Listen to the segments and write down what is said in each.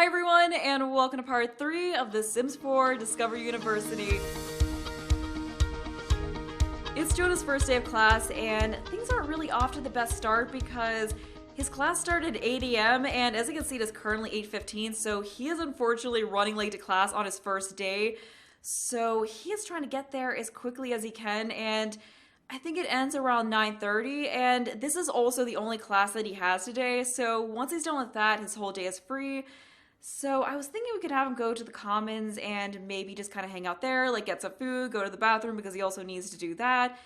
Hi everyone, and welcome to part 3 of The Sims 4 Discover University. It's Jonah's first day of class, and things aren't really off to the best start because his class started at 8 a.m. and as you can see it is currently 8:15, so he is unfortunately running late to class on his first day. So he is trying to get there as quickly as he can, and I think it ends around 9:30, and this is also the only class that he has today, so once he's done with that, his whole day is free. So I was thinking we could have him go to the commons and maybe just kind of hang out there, like get some food, go to the bathroom because he also needs to do that.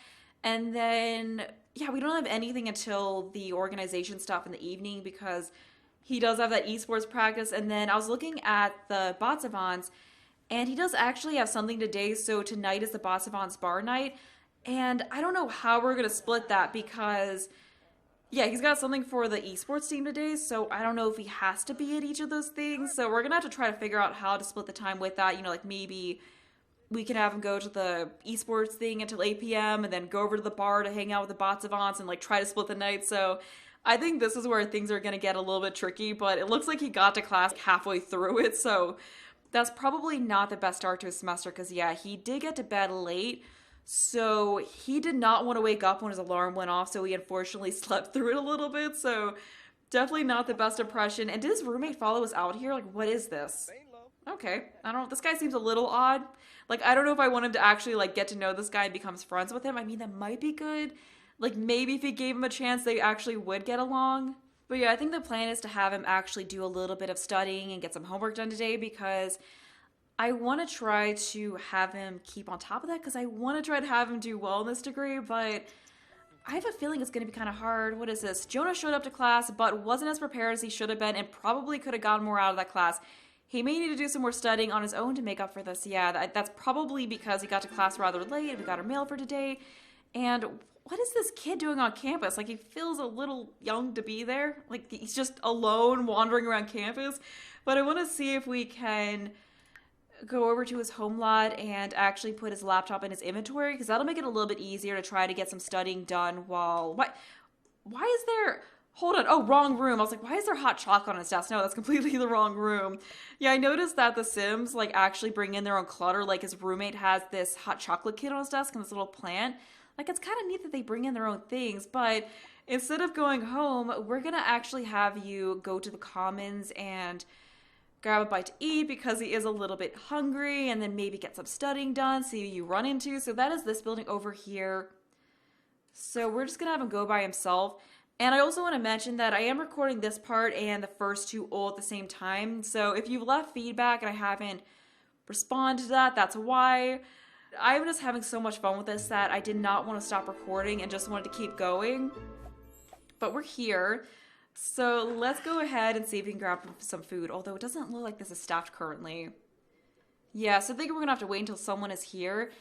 And then, yeah, we don't have anything until the organization stuff in the evening because he does have that esports practice. And then I was looking at the Bot Savants, and he does actually have something today. So tonight is the Bot Savants bar night. And I don't know how we're going to split that because, yeah, he's got something for the esports team today, so I don't know if he has to be at each of those things. So we're going to have to try to figure out how to split the time with that. You know, like maybe we can have him go to the esports thing until 8 p.m. and then go over to the bar to hang out with the Bot Savants and like try to split the night. So I think this is where things are going to get a little bit tricky, but it looks like he got to class halfway through it, so that's probably not the best start to his semester because, yeah, he did get to bed late. So he did not want to wake up when his alarm went off, so he unfortunately slept through it a little bit, so definitely not the best impression. And did his roommate follow us out here? Like, what is this? Okay, I don't know. This guy seems a little odd. Like, I don't know if I want him to actually, like, get to know this guy and becomes friends with him. I mean, that might be good. Like, maybe if he gave him a chance, they actually would get along. But yeah, I think the plan is to have him actually do a little bit of studying and get some homework done today because I want to try to have him keep on top of that because I want to try to have him do well in this degree, but I have a feeling it's going to be kind of hard. What is this? Jonah showed up to class, but wasn't as prepared as he should have been and probably could have gotten more out of that class. He may need to do some more studying on his own to make up for this. Yeah, that's probably because he got to class rather late and we got our mail for today. And what is this kid doing on campus? Like, he feels a little young to be there. Like, he's just alone wandering around campus. But I want to see if we can go over to his home lot and actually put his laptop in his inventory because that'll make it a little bit easier to try to get some studying done while... Why is there... Hold on. Oh, wrong room. I was like, why is there hot chocolate on his desk? No, that's completely the wrong room. Yeah, I noticed that the Sims, like, actually bring in their own clutter. Like, his roommate has this hot chocolate kit on his desk and this little plant. Like, it's kind of neat that they bring in their own things, but instead of going home, we're gonna actually have you go to the commons and grab a bite to eat because he is a little bit hungry, and then maybe get some studying done, see who you run into. So that is this building over here. So we're just gonna have him go by himself. And I also want to mention that I am recording this part and the first two all at the same time. So if you've left feedback and I haven't responded to that, that's why. I'm just having so much fun with this that I did not want to stop recording and just wanted to keep going. But we're here. So let's go ahead and see if we can grab some food, although it doesn't look like this is staffed currently. Yeah, so I think we're going to have to wait until someone is here.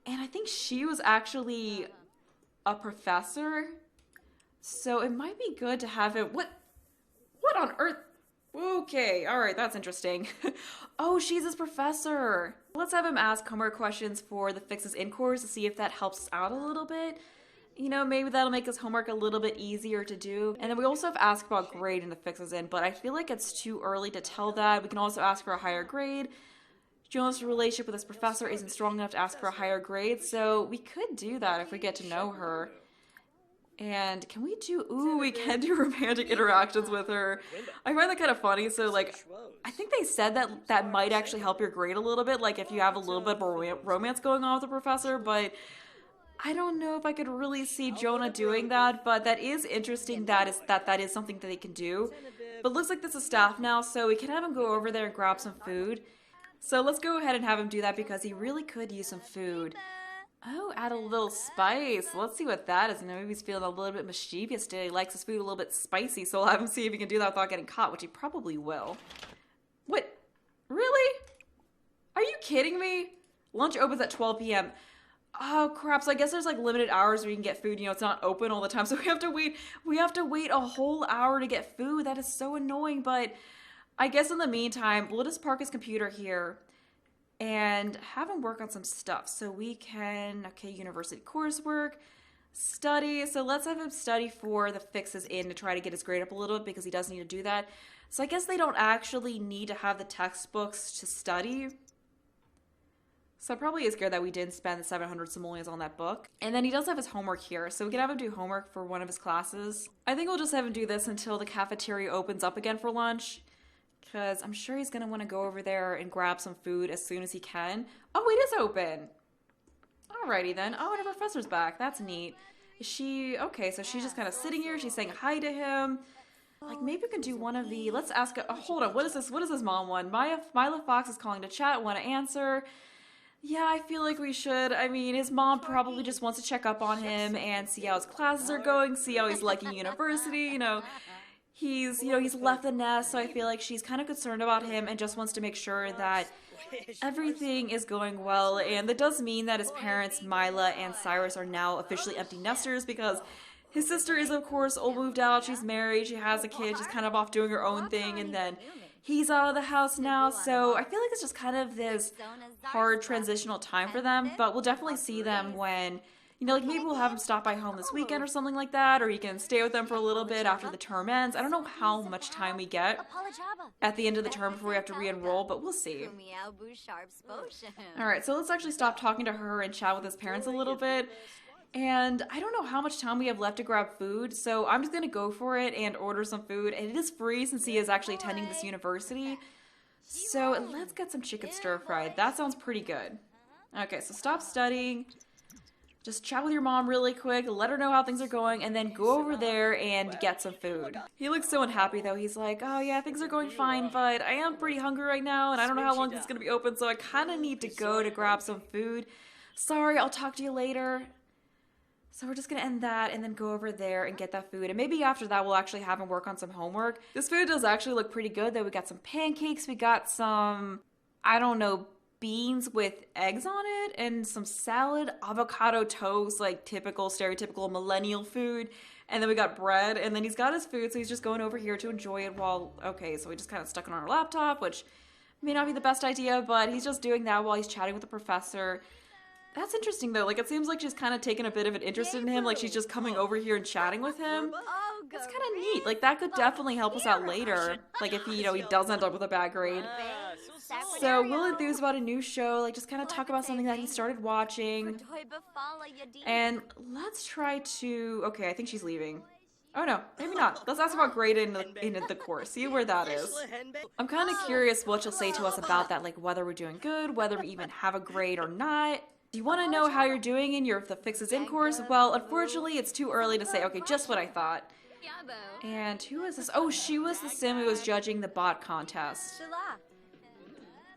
And I think she was actually a professor. So it might be good to have him... What on earth? Okay, alright, that's interesting. Oh, she's his professor. Let's have him ask homework questions for the Fixes in course to see if that helps us out a little bit. You know, maybe that'll make his homework a little bit easier to do. And then we also have to ask about grade in the Fixes in, but I feel like it's too early to tell that. We can also ask for a higher grade. Jonah's relationship with his professor isn't strong enough to ask for a higher grade, so we could do that if we get to know her. And can we do... Ooh, we can do romantic interactions with her. I find that kind of funny, so, like, I think they said that that might actually help your grade a little bit, like, if you have a little bit of romance going on with the professor, but I don't know if I could really see Jonah doing that, but that is interesting that is something that they can do. But it looks like this is staff now, so we can have him go over there and grab some food. So let's go ahead and have him do that because he really could use some food. Oh, add a little spice. Let's see what that is. Maybe he's feeling a little bit mischievous today. He likes his food a little bit spicy, so we'll have him see if he can do that without getting caught, which he probably will. What? Really? Are you kidding me? Lunch opens at 12 p.m. Oh crap, so I guess there's like limited hours where you can get food, you know, it's not open all the time, so we have to wait a whole hour to get food. That is so annoying, but I guess in the meantime, we'll just park his computer here and have him work on some stuff. So we can, okay, university coursework, study. So let's have him study for the Fixes in to try to get his grade up a little bit because he does need to do that. So I guess they don't actually need to have the textbooks to study. So it probably is good that we didn't spend the 700 simoleons on that book. And then he does have his homework here, so we can have him do homework for one of his classes. I think we'll just have him do this until the cafeteria opens up again for lunch, because I'm sure he's going to want to go over there and grab some food as soon as he can. Oh, it is open! Alrighty then. Oh, and her professor's back. That's neat. Is she... Okay, so she's just kind of sitting here. She's saying hi to him. Like, maybe we could do one of the... Let's ask... Oh, hold on. What is this? What is this mom one? Mila Fox is calling to chat. Want to answer? Yeah, I feel like we should. I mean, his mom probably just wants to check up on him and see how his classes are going, see how he's liking university, you know. He's left the nest, so I feel like she's kind of concerned about him and just wants to make sure that everything is going well. And that does mean that his parents, Mila and Cyrus, are now officially empty nesters because his sister is, of course, all moved out. She's married, she has a kid, she's kind of off doing her own thing, and then he's out of the house now, so I feel like it's just kind of this hard transitional time for them, but we'll definitely see them when, you know, like maybe we'll have him stop by home this weekend or something like that, or he can stay with them for a little bit after the term ends. I don't know how much time we get at the end of the term before we have to re-enroll, but we'll see. Alright, so let's actually stop talking to her and chat with his parents a little bit. And I don't know how much time we have left to grab food, so I'm just going to go for it and order some food. And it is free since he is actually attending this university. So let's get some chicken stir-fried. That sounds pretty good. Okay, so stop studying. Just chat with your mom really quick, let her know how things are going, and then go over there and get some food. He looks so unhappy though. He's like, oh yeah, things are going fine, but I am pretty hungry right now, and I don't know how long this is going to be open, so I kind of need to go to grab some food. Sorry, I'll talk to you later. So we're just going to end that and then go over there and get that food. And maybe after that, we'll actually have him work on some homework. This food does actually look pretty good, though. We got some pancakes. We got some, I don't know, beans with eggs on it and some salad, avocado toast, like typical, stereotypical millennial food. And then we got bread. And then he's got his food, so he's just going over here to enjoy it while, okay, so we just kind of stuck it on our laptop, which may not be the best idea, but he's just doing that while he's chatting with the professor. That's interesting, though. Like, it seems like she's kind of taken a bit of an interest in him. Like, she's just coming over here and chatting with him. That's kind of neat. Like, that could definitely help us out later. Like, if he, you know, he does end up with a bad grade. So, we'll enthuse about a new show. Like, just kind of talk about something that he started watching. And let's try to... Okay, I think she's leaving. Oh, no. Maybe not. Let's ask about grade in the course. See where that is. I'm kind of curious what she'll say to us about that. Like, whether we're doing good, whether we even have a grade or not. Do you want to know how you're doing in your The Fixes In course? Well, unfortunately, it's too early to say. Okay, just what I thought. And who is this? Oh, she was the sim who was judging the bot contest.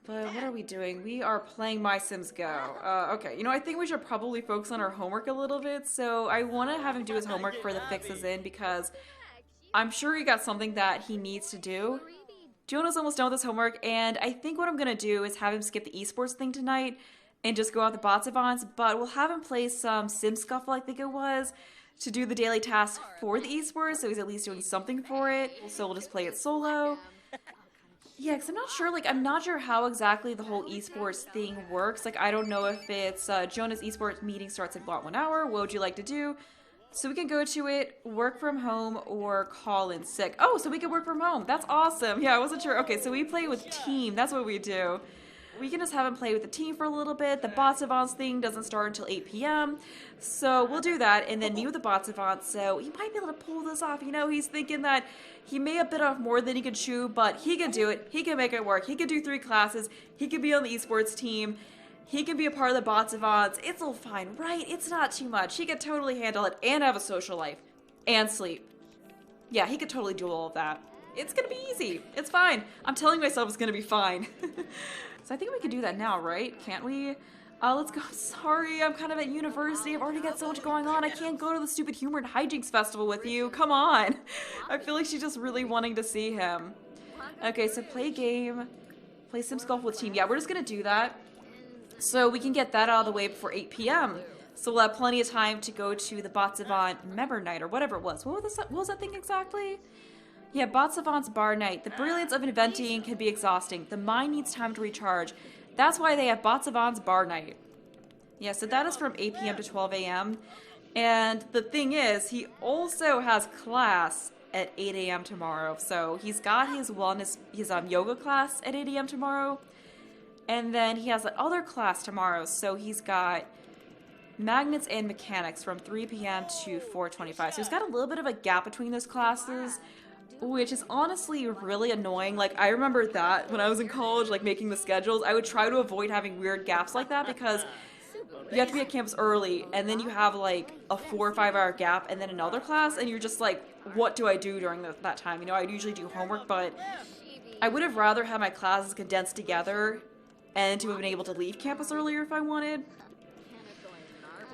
But what are we doing? We are playing My Sims Go. Okay, you know, I think we should probably focus on our homework a little bit. So I want to have him do his homework for The Fixes In because I'm sure he got something that he needs to do. Jonah's almost done with his homework, and I think what I'm going to do is have him skip the esports thing tonight and just go out the Bot Savants, but we'll have him play some Sim Scuffle, I think it was, to do the daily task for the esports, so he's at least doing something for it. So we'll just play it solo. Yeah, because I'm not sure how exactly the whole esports thing works. Like, I don't know if it's Jonah's esports meeting starts in about 1 hour. What would you like to do? So we can go to it, work from home, or call in sick. Oh, so we can work from home. That's awesome. Yeah, I wasn't sure. Okay, so we play with team. That's what we do. We can just have him play with the team for a little bit. The Bot Savants thing doesn't start until 8 p.m. So we'll do that, and then meet with the Bot Savants. So he might be able to pull this off. You know, he's thinking that he may have bit off more than he could chew, but he can do it. He can make it work. He can do 3 classes. He can be on the esports team. He can be a part of the Bot Savants. It's all fine, right? It's not too much. He can totally handle it and have a social life and sleep. Yeah, he could totally do all of that. It's gonna be easy. It's fine. I'm telling myself it's gonna be fine. So I think we can do that now, right? Can't we? Let's go. Sorry, I'm kind of at university. I've already got so much going on. I can't go to the stupid humor and hijinks festival with you. Come on. I feel like she's just really wanting to see him. Okay, so play game. Play Sim Golf with team. Yeah, we're just gonna do that. So we can get that out of the way before 8 p.m. So we'll have plenty of time to go to the Bot Savant member night or whatever it was. What was that thing exactly? Yeah, Bot Savant's bar night. The brilliance of inventing can be exhausting. The mind needs time to recharge. That's why they have Bot Savant's bar night. Yeah, so that is from 8 p.m. to 12 a.m. And the thing is, he also has class at 8 a.m. tomorrow. So he's got his yoga class at 8 a.m. tomorrow. And then he has that other class tomorrow. So he's got magnets and mechanics from 3 p.m. to 4:25. So he's got a little bit of a gap between those classes, which is honestly really annoying. Like, I remember that when I was in college, like, making the schedules, I would try to avoid having weird gaps like that because you have to be at campus early, and then you have, like, a 4 or 5 hour gap and then another class, and you're just like, what do I do during that time? You know, I'd usually do homework, but I would have rather had my classes condensed together and to have been able to leave campus earlier if I wanted.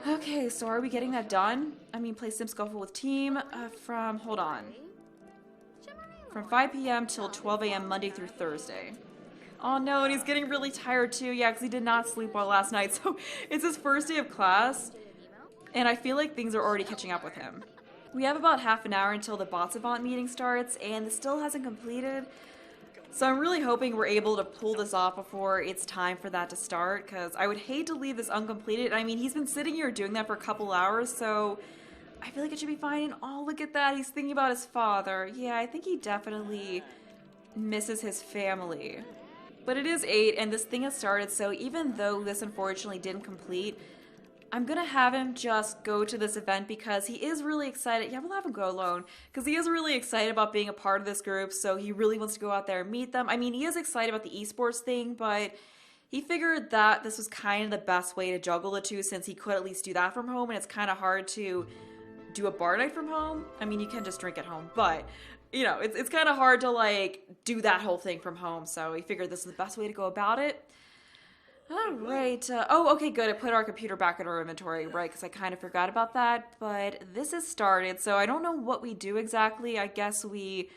Okay, so are we getting that done? I mean, play Sim Scuffle with team from 5 p.m. till 12 a.m. Monday through Thursday. Oh no, and he's getting really tired too. Yeah, because he did not sleep well last night. So it's his first day of class, and I feel like things are already catching up with him. We have about half an hour until the Bot Savant meeting starts, and this still hasn't completed. So I'm really hoping we're able to pull this off before it's time for that to start, because I would hate to leave this uncompleted. I mean, he's been sitting here doing that for a couple hours, so I feel like it should be fine. And oh, look at that. He's thinking about his father. Yeah, I think he definitely misses his family. But it is 8, and this thing has started, so even though this unfortunately didn't complete, I'm gonna have him just go to this event because he is really excited. Yeah, we'll have him go alone because he is really excited about being a part of this group, so he really wants to go out there and meet them. I mean, he is excited about the esports thing, but he figured that this was kind of the best way to juggle the two since he could at least do that from home, and it's kind of hard to do a bar night from home. I mean, you can just drink at home, but you know, it's kind of hard to like do that whole thing from home, so he figured this is the best way to go about it. Alright, oh, okay, good, I put our computer back in our inventory, right, because I kind of forgot about that, but this has started, so I don't know what we do exactly. I guess we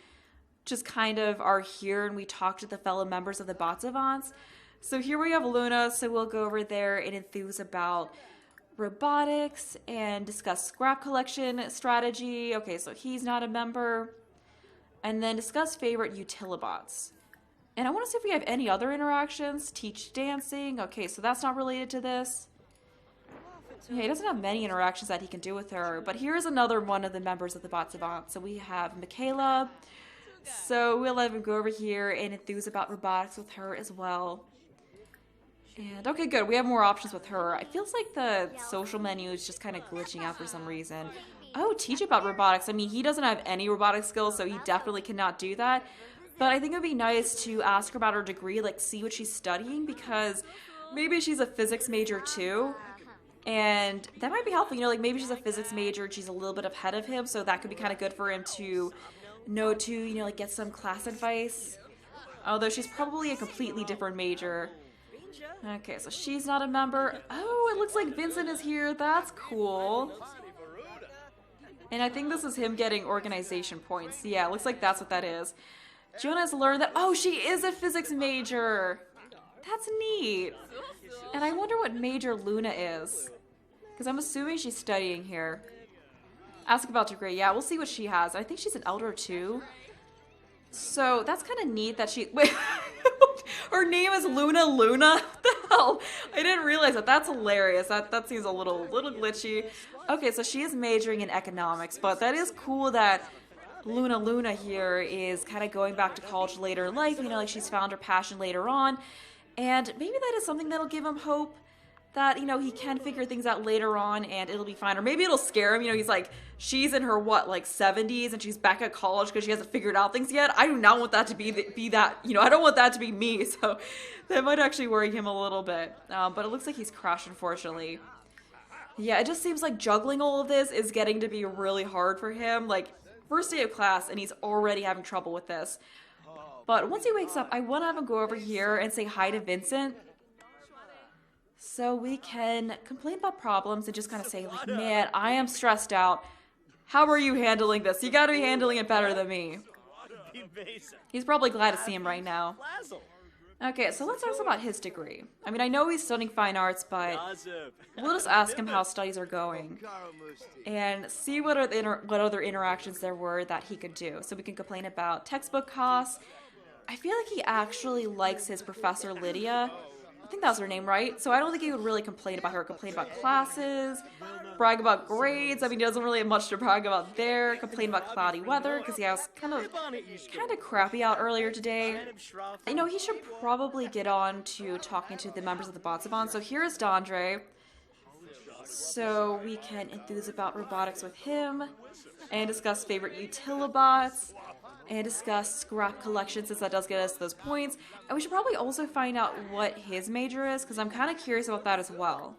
just kind of are here and we talk to the fellow members of the Bot Savants. So here we have Luna, so we'll go over there and enthuse about robotics and discuss scrap collection strategy. Okay, so he's not a member. And then discuss favorite utilibots. And I want to see if we have any other interactions. Teach dancing. Okay, so that's not related to this. Yeah, he doesn't have many interactions that he can do with her. But here's another one of the members of the Bot Savant. So we have Michaela. So we'll let him go over here and enthuse about robotics with her as well. And okay, good. We have more options with her. It feels like the social menu is just kind of glitching out for some reason. Oh, teach about robotics. I mean, he doesn't have any robotic skills, so he definitely cannot do that. But I think it would be nice to ask her about her degree, like see what she's studying, because maybe she's a physics major too. And that might be helpful, you know, like maybe she's a physics major and she's a little bit ahead of him, so that could be kind of good for him to know to, you know, like get some class advice. Although she's probably a completely different major. Okay, so she's not a member. Oh, it looks like Vincent is here. That's cool. And I think this is him getting organization points. Yeah, it looks like that's what that is. Jonah's learned that, oh, she is a physics major. That's neat. And I wonder what major Luna is. Because I'm assuming she's studying here. Ask about degree. Yeah, we'll see what she has. I think she's an elder too. So that's kind of neat that she... Wait, her name is Luna Luna? What the hell? I didn't realize that. That's hilarious. That seems a little glitchy. Okay, so she is majoring in economics, but that is cool that Luna Luna here is kind of going back to college later in life. You know, like she's found her passion later on. And maybe that is something that'll give him hope that, you know, he can figure things out later on and it'll be fine. Or maybe it'll scare him. You know, he's like, she's in her, what, like 70s and she's back at college because she hasn't figured out things yet. I do not want that to be that, you know, I don't want that to be me. So that might actually worry him a little bit. But it looks like he's crashed, unfortunately. Yeah, it just seems like juggling all of this is getting to be really hard for him. Like, first day of class and he's already having trouble with this. But once he wakes up, I want to have him go over here and say hi to Vincent. So we can complain about problems and just kind of say, like, man, I am stressed out. How are you handling this? You gotta be handling it better than me. He's probably glad to see him right now. Okay, so let's ask about his degree. I mean, I know he's studying fine arts, but we'll just ask him how studies are going. And see what other interactions there were that he could do. So we can complain about textbook costs. I feel like he actually likes his professor, Lydia. think that's her name, right? So I don't think he would really complain about her. Complain about classes, brag about grades. I mean, he doesn't really have much to brag about there. Complain about cloudy weather, because yeah, it was kind of crappy out earlier today. You know, he should probably get on to talking to the members of the Bot Savants. So here's Dondre. So we can enthuse about robotics with him, and discuss favorite utilibots, and discuss scrap collection, since that does get us those points. And we should probably also find out what his major is, because I'm kind of curious about that as well.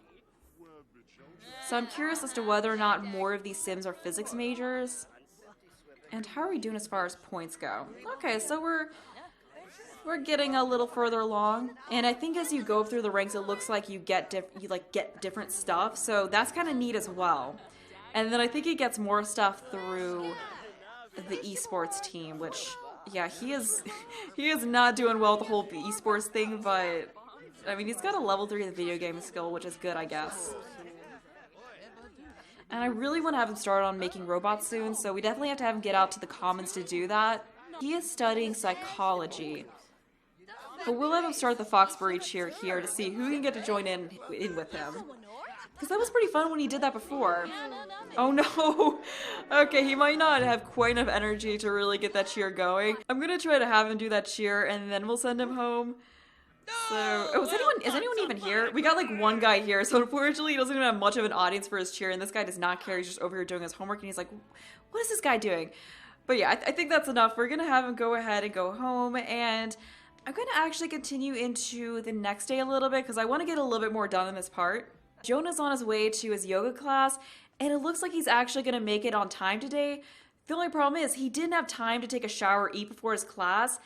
So I'm curious as to whether or not more of these sims are physics majors. And how are we doing as far as points go? Okay, so we're getting a little further along, and I think as you go through the ranks, it looks like you get different stuff, so that's kind of neat as well. And then I think he gets more stuff through the esports team, which, yeah, he is not doing well with the whole esports thing, but I mean, he's got a level 3 of the video game skill, which is good, I guess. And I really want to have him start on making robots soon, so we definitely have to have him get out to the commons to do that. He is studying psychology. But we'll have him start the Foxbury cheer here to see who can get to join in with him. Because that was pretty fun when he did that before. Oh no! Okay, he might not have quite enough energy to really get that cheer going. I'm gonna try to have him do that cheer and then we'll send him home. So, oh, is anyone even here? We got like one guy here, so unfortunately he doesn't even have much of an audience for his cheer, and this guy does not care. He's just over here doing his homework, and he's like, what is this guy doing? But yeah, I think that's enough. We're gonna have him go ahead and go home, and I'm going to actually continue into the next day a little bit because I want to get a little bit more done in this part. Jonah's on his way to his yoga class, and it looks like he's actually going to make it on time today. The only problem is he didn't have time to take a shower or eat before his class,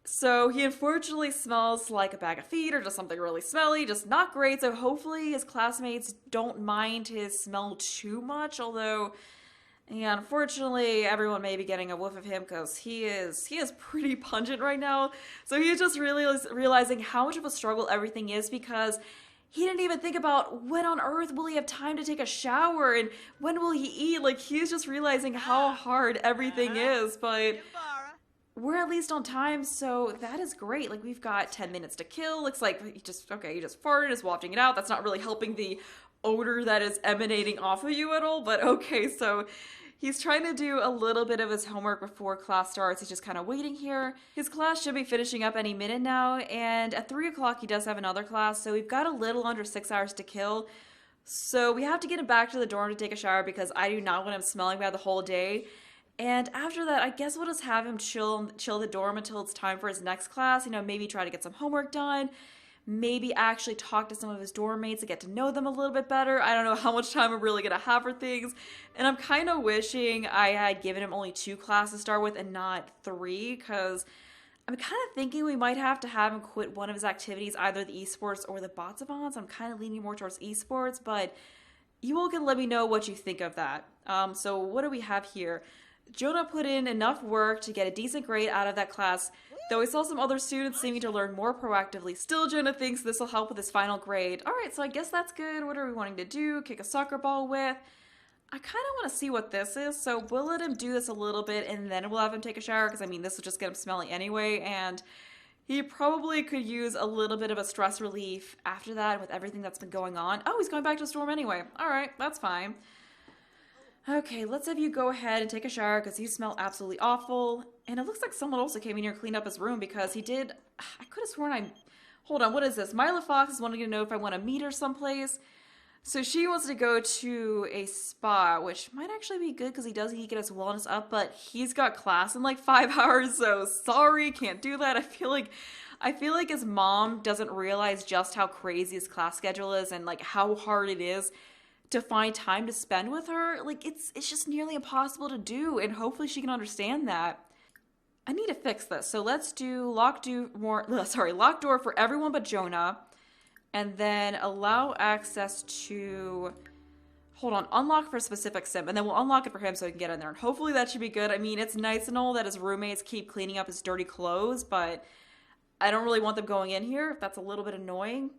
so he unfortunately smells like a bag of feet or just something really smelly, just not great. So hopefully his classmates don't mind his smell too much, although... yeah, unfortunately, everyone may be getting a whiff of him because he is pretty pungent right now. So he's just really realizing how much of a struggle everything is because he didn't even think about when on earth will he have time to take a shower and when will he eat. Like, he's just realizing how hard everything is, but we're at least on time, so that is great. Like, we've got 10 minutes to kill. Looks like he just farted, is wafting it out. That's not really helping the odor that is emanating off of you at all, but okay, so he's trying to do a little bit of his homework before class starts. He's just kind of waiting here. His class should be finishing up any minute now, and at 3 o'clock he does have another class, so we've got a little under 6 hours to kill. So we have to get him back to the dorm to take a shower because I do not want him smelling bad the whole day. And after that, I guess we'll just have him chill the dorm until it's time for his next class. You know, maybe try to get some homework done. Maybe actually talk to some of his dorm mates and get to know them a little bit better. I don't know how much time I'm really going to have for things. And I'm kind of wishing I had given him only 2 classes to start with and not 3, because I'm kind of thinking we might have to have him quit one of his activities, either the esports or the Bot Savants. I'm kind of leaning more towards esports, but you all can let me know what you think of that. So what do we have here? Jonah put in enough work to get a decent grade out of that class, though we saw some other students seeming to learn more proactively. Still, Jonah thinks this will help with his final grade. Alright, so I guess that's good. What are we wanting to do? Kick a soccer ball with? I kind of want to see what this is, so we'll let him do this a little bit and then we'll have him take a shower, because I mean, this will just get him smelly anyway, and he probably could use a little bit of a stress relief after that with everything that's been going on. Oh, he's going back to his dorm anyway. Alright, that's fine. Okay, let's have you go ahead and take a shower because you smell absolutely awful. And it looks like someone also came in here and cleaned up his room because he did... I could have sworn Hold on, what is this? Myla Fox is wanting to know if I want to meet her someplace. So she wants to go to a spa, which might actually be good because he does need to get his wellness up, but he's got class in like 5 hours, so sorry, can't do that. I feel like his mom doesn't realize just how crazy his class schedule is and like how hard it is to find time to spend with her. Like, it's just nearly impossible to do, and hopefully she can understand that. I need to fix this. So let's do locked door for everyone but Jonah, and then allow access to, unlock for a specific sim, and then we'll unlock it for him so he can get in there, and hopefully that should be good. I mean, it's nice and all that his roommates keep cleaning up his dirty clothes, but I don't really want them going in here. That's a little bit annoying.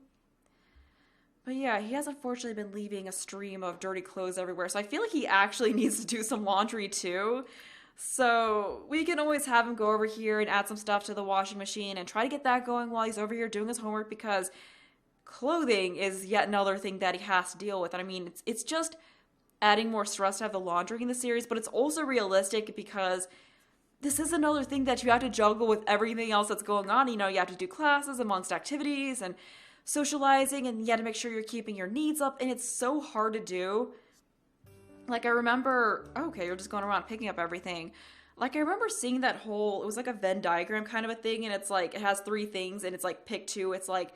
But yeah, he has unfortunately been leaving a stream of dirty clothes everywhere, so I feel like he actually needs to do some laundry too. So we can always have him go over here and add some stuff to the washing machine and try to get that going while he's over here doing his homework, because clothing is yet another thing that he has to deal with. And I mean, it's just adding more stress to have the laundry in the series, but it's also realistic because this is another thing that you have to juggle with everything else that's going on. You know, you have to do classes amongst activities and socializing, and you have to make sure you're keeping your needs up, and it's so hard to do. Like, I remember, okay, you're just going around picking up everything. Like, I remember seeing that whole, it was like a Venn diagram kind of a thing, and it's like, it has 3 things, and it's like, pick 2. It's like,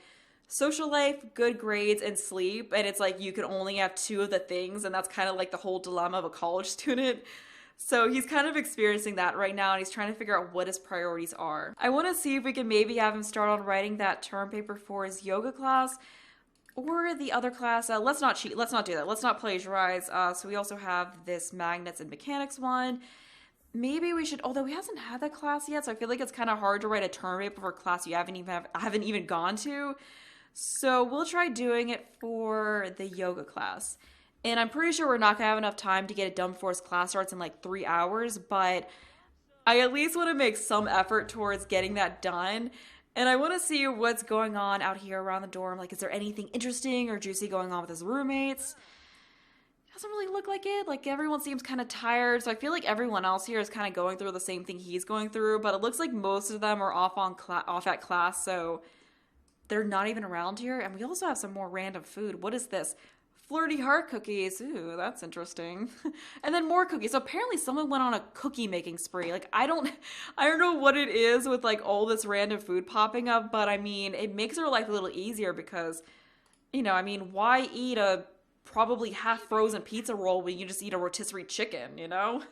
social life, good grades, and sleep, and it's like, you can only have 2 of the things, and that's kind of like the whole dilemma of a college student. So he's kind of experiencing that right now, and he's trying to figure out what his priorities are. I want to see if we can maybe have him start on writing that term paper for his yoga class, or the other class. Let's not cheat. Let's not do that. Let's not plagiarize. So we also have this magnets and mechanics one. Maybe we should, although he hasn't had that class yet, so I feel like it's kind of hard to write a term paper for a class you haven't even gone to. So we'll try doing it for the yoga class. And I'm pretty sure we're not going to have enough time to get it done before his class starts in like 3 hours, but I at least want to make some effort towards getting that done. And I want to see what's going on out here around the dorm. Like, is there anything interesting or juicy going on with his roommates? Doesn't really look like it. Like, everyone seems kind of tired, so I feel like everyone else here is kind of going through the same thing he's going through, but it looks like most of them are off at class, so they're not even around here. And we also have some more random food. What is this? Flirty heart cookies. Ooh, that's interesting. And then more cookies. So apparently someone went on a cookie making spree. Like, I don't know what it is with like all this random food popping up, but I mean, it makes her life a little easier because, you know, I mean, why eat a probably half frozen pizza roll when you just eat a rotisserie chicken, you know?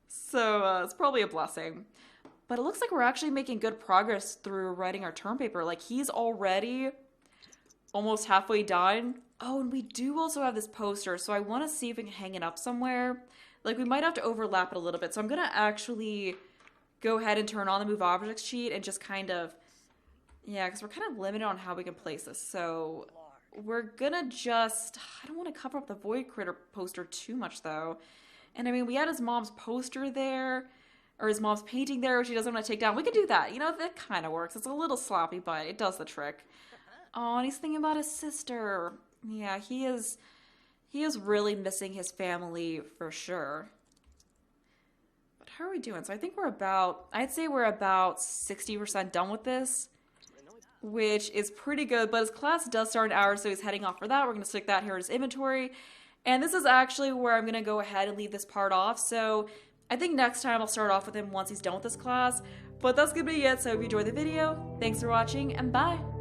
So it's probably a blessing. But it looks like we're actually making good progress through writing our term paper. Like, he's already almost halfway done. Oh, and we do also have this poster, so I want to see if we can hang it up somewhere. Like, we might have to overlap it a little bit, so I'm going to actually go ahead and turn on the Move Objects sheet and just kind of, yeah, because we're kind of limited on how we can place this. So we're going to just, I don't want to cover up the Void Critter poster too much, though. And, I mean, we had his mom's poster there, or his mom's painting there, which he doesn't want to take down. We could do that. You know, that kind of works. It's a little sloppy, but it does the trick. Oh, and he's thinking about his sister. Yeah, he is really missing his family for sure. But how are we doing? So I think I'd say we're about 60% done with this, which is pretty good, but his class does start in an hour, so he's heading off for that. We're going to stick that here in his inventory. And this is actually where I'm going to go ahead and leave this part off. So I think next time I'll start off with him once he's done with this class. But that's going to be it. So if you enjoyed the video, thanks for watching, and bye!